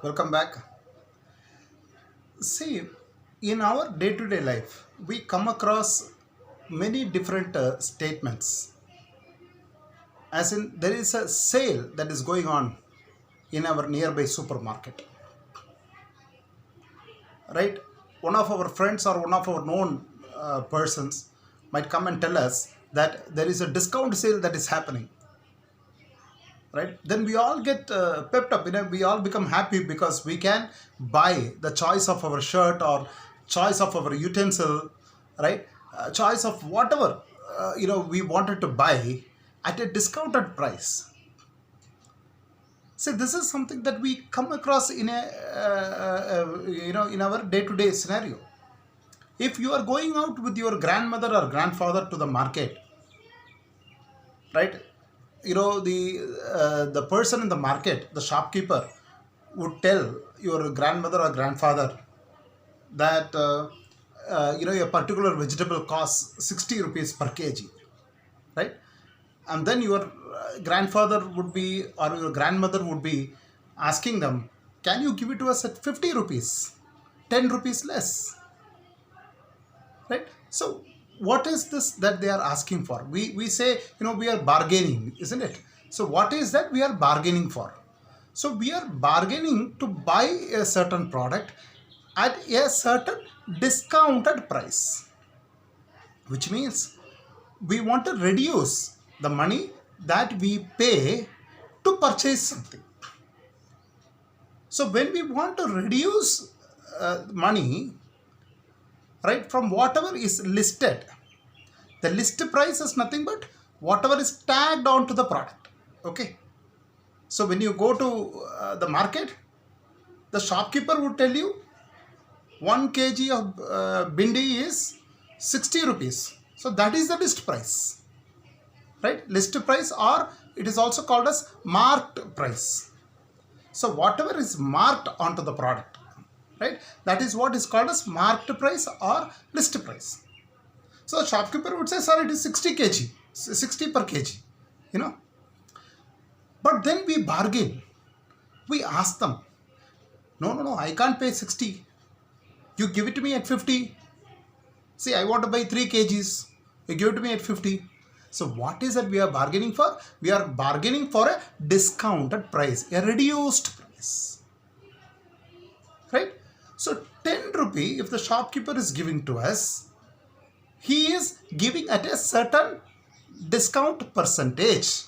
Welcome back. See, in our day to day life, we come across many different statements. As in, there is a sale that is going on in our nearby supermarket, right? One of our friends or one of our known persons might come and tell us that there is a discount sale that is happening, right? Then we all get pepped up, we all become happy because we can buy the choice of our shirt or choice of our utensil, right? Choice of whatever we wanted to buy at a discounted price. See, this is something that we come across in a in our day to day scenario. If you are going out with your grandmother or grandfather to the market, right? The person in the market, the shopkeeper, would tell your grandmother or grandfather that a particular vegetable costs 60 rupees per kg, right? And then your grandfather would be, or your grandmother would be asking them, can you give it to us at 50 rupees, 10 rupees less, right? So what is this that they are asking for? We say, we are bargaining, isn't it? So what is that we are bargaining for? So we are bargaining to buy a certain product at a certain discounted price, which means we want to reduce the money that we pay to purchase something. So when we want to reduce money, right, from whatever is listed, the list price is nothing but whatever is tagged onto the product. Okay. So when you go to the market, the shopkeeper would tell you 1 kg of bindi is 60 rupees. So that is the list price, right? List price, or it is also called as marked price. So whatever is marked onto the product, right, that is what is called as marked price or list price. So the shopkeeper would say, sir, it is 60 kg, 60 per kg, But then we bargain. We ask them, no, I can't pay 60. You give it to me at 50. See, I want to buy 3 kgs. You give it to me at 50. So what is that we are bargaining for? We are bargaining for a discounted price, a reduced price, right? So 10 rupee, if the shopkeeper is giving to us, he is giving at a certain discount percentage.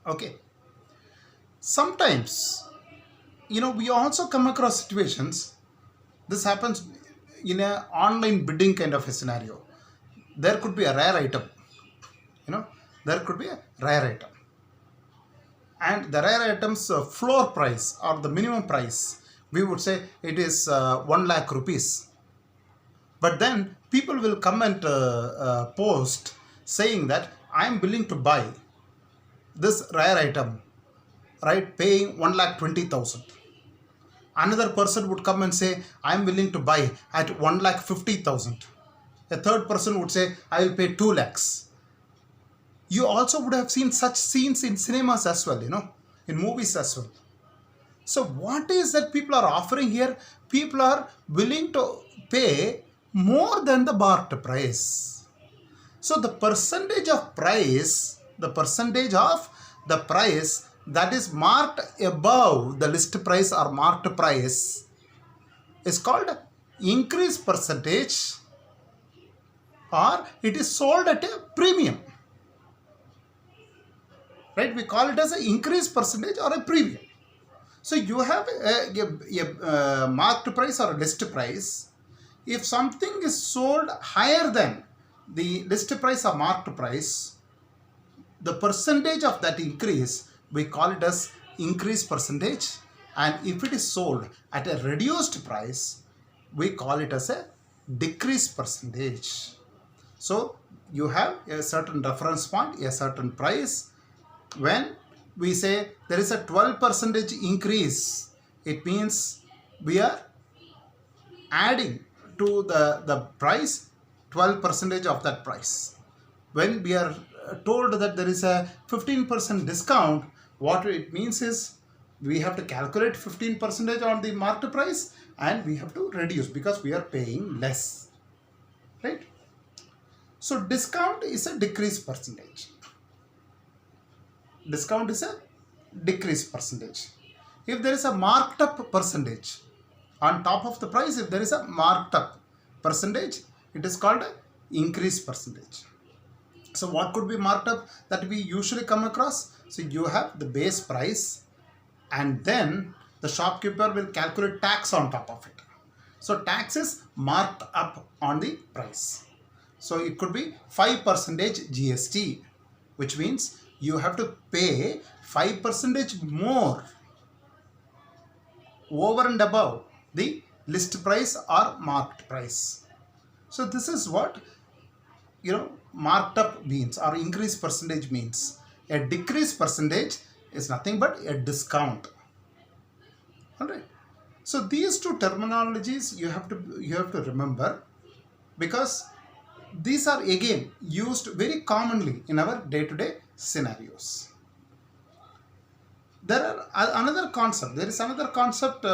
Okay. Sometimes, we also come across situations. This happens in an online bidding kind of a scenario. There could be a rare item. There could be a rare item. And the rare item's floor price or the minimum price, we would say it is 1 lakh rupees. But then people will come and post saying that I am willing to buy this rare item, right, paying 1,20,000. Another person would come and say, I am willing to buy at 1,50,000. A third person would say, I will pay 2 lakhs. You also would have seen such scenes in cinemas as well, in movies as well. So what is that people are offering here? People are willing to pay more than the marked price. So the percentage of the price that is marked above the list price or marked price is called increase percentage, or it is sold at a premium, right? We call it as an increase percentage or a premium. So you have a marked price or a list price. If something is sold higher than the list price or marked price, the percentage of that increase, we call it as increase percentage. And if it is sold at a reduced price, we call it as a decrease percentage. So you have a certain reference point, a certain price. When we say there is a 12% increase, it means we are adding to the price 12% of that price. When we are told that there is a 15% discount, what it means is we have to calculate 15% on the market price, and we have to reduce because we are paying less, right? So discount is a decrease percentage. Discount is a decrease percentage. If there is a marked up percentage on top of the price, if there is a marked up percentage, it is called a increase percentage. So what could be marked up that we usually come across? So you have the base price, and then the shopkeeper will calculate tax on top of it. So tax is marked up on the price. So it could be 5% GST, which means you have to pay 5% more over and above the list price or marked price. So this is what marked up means, or increase percentage means. A decrease percentage is nothing but a discount. Alright. So these two terminologies you have to remember, because these are again used very commonly in our day-to-day scenarios. There is another concept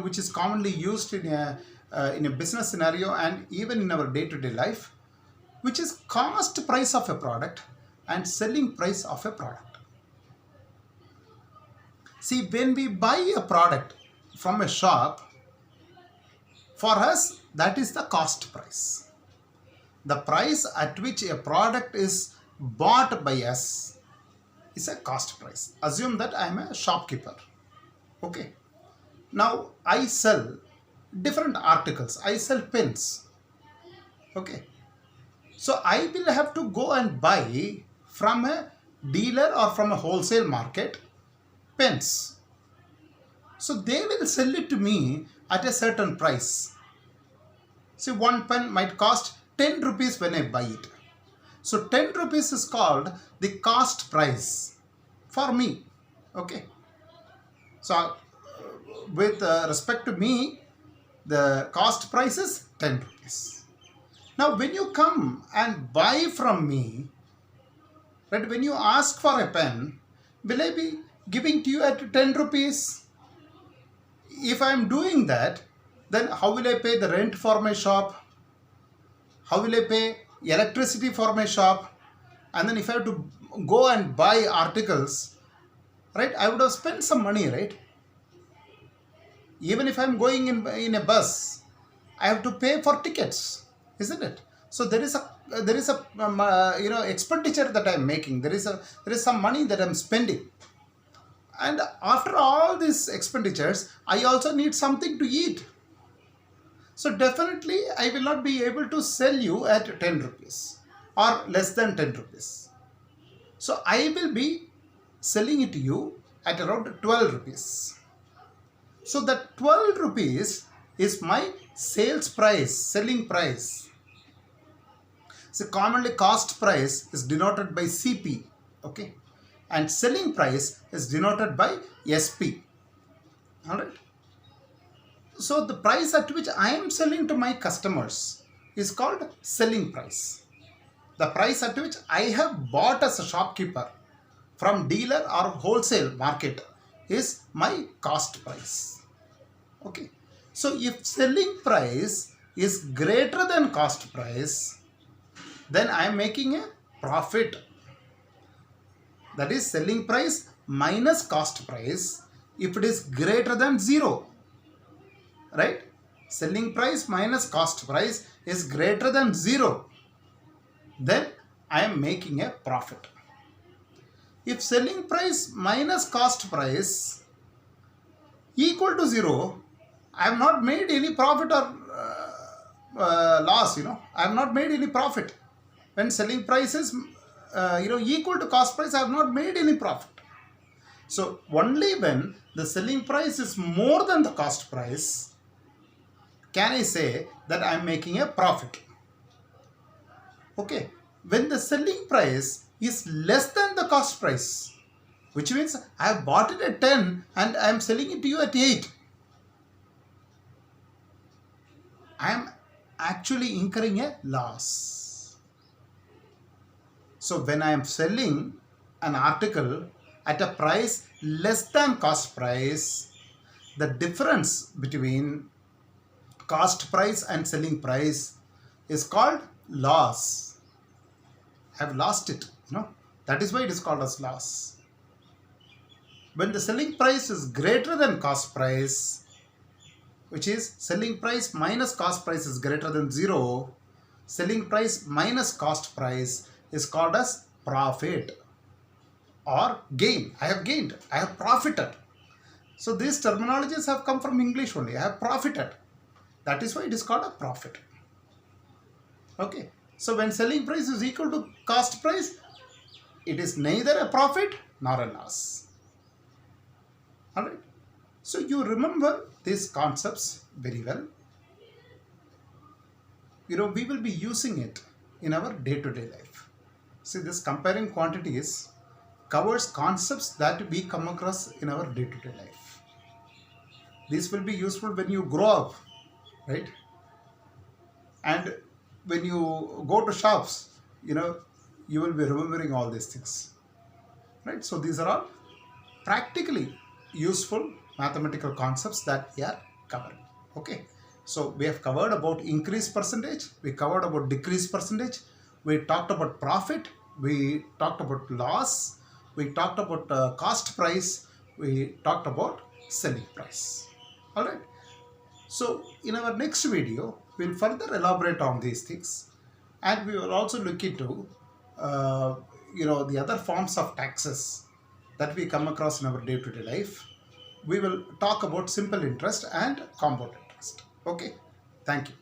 which is commonly used in a business scenario and even in our day-to-day life, which is cost price of a product and selling price of a product. See, when we buy a product from a shop, for us that is the cost price. The price at which a product is bought by us is a cost price. Assume that I am a shopkeeper. Okay. Now I sell different articles. I sell pens. Okay. So I will have to go and buy from a dealer or from a wholesale market pens. So they will sell it to me at a certain price. See, one pen might cost 10 rupees when I buy it. So 10 rupees is called the cost price for me. Okay. So with respect to me, the cost price is 10 rupees. Now when you come and buy from me, right, when you ask for a pen, will I be giving to you at 10 rupees? If I am doing that, then how will I pay the rent for my shop? How will I pay electricity for my shop? And then if I have to go and buy articles, right, I would have spent some money, right? Even if I am going in a bus, I have to pay for tickets, isn't it? So there is a expenditure that I am making. There is some money that I am spending. And after all these expenditures, I also need something to eat. So definitely I will not be able to sell you at 10 rupees or less than 10 rupees. So I will be selling it to you at around 12 rupees. So that 12 rupees is my sales price, selling price. So commonly cost price is denoted by CP, okay, and selling price is denoted by SP. Alright. So the price at which I am selling to my customers is called selling price. The price at which I have bought as a shopkeeper from dealer or wholesale market is my cost price. Okay. So if selling price is greater than cost price, then I am making a profit. That is selling price minus cost price if it is greater than 0. Right? Selling price minus cost price is greater than 0. Then I am making a profit. If selling price minus cost price equal to 0, I have not made any profit or loss. I have not made any profit. When selling price is equal to cost price, I have not made any profit. So only when the selling price is more than the cost price can I say that I am making a profit. Okay. When the selling price is less than the cost price, which means I have bought it at 10 and I am selling it to you at 8, I am actually incurring a loss. So when I am selling an article at a price less than cost price, the difference between cost price and selling price is called loss. I have lost it, that is why it is called as loss. When the selling price is greater than cost price, which is selling price minus cost price is greater than 0, selling price minus cost price is called as profit or gain. I have gained, I have profited. So these terminologies have come from English only. I have profited. That is why it is called a profit. Okay. So when selling price is equal to cost price, it is neither a profit nor a loss. Alright. So you remember these concepts very well. We will be using it in our day-to-day life. See, this comparing quantities covers concepts that we come across in our day-to-day life. This will be useful when you grow up, right? And when you go to shops, you will be remembering all these things, right? So these are all practically useful mathematical concepts that we are covering. Okay, so we have covered about increase percentage, we covered about decrease percentage, we talked about profit, we talked about loss, we talked about cost price, we talked about selling price. All right. So in our next video, we'll further elaborate on these things, and we will also look into the other forms of taxes that we come across in our day-to-day life. We will talk about simple interest and compound interest. Okay, thank you.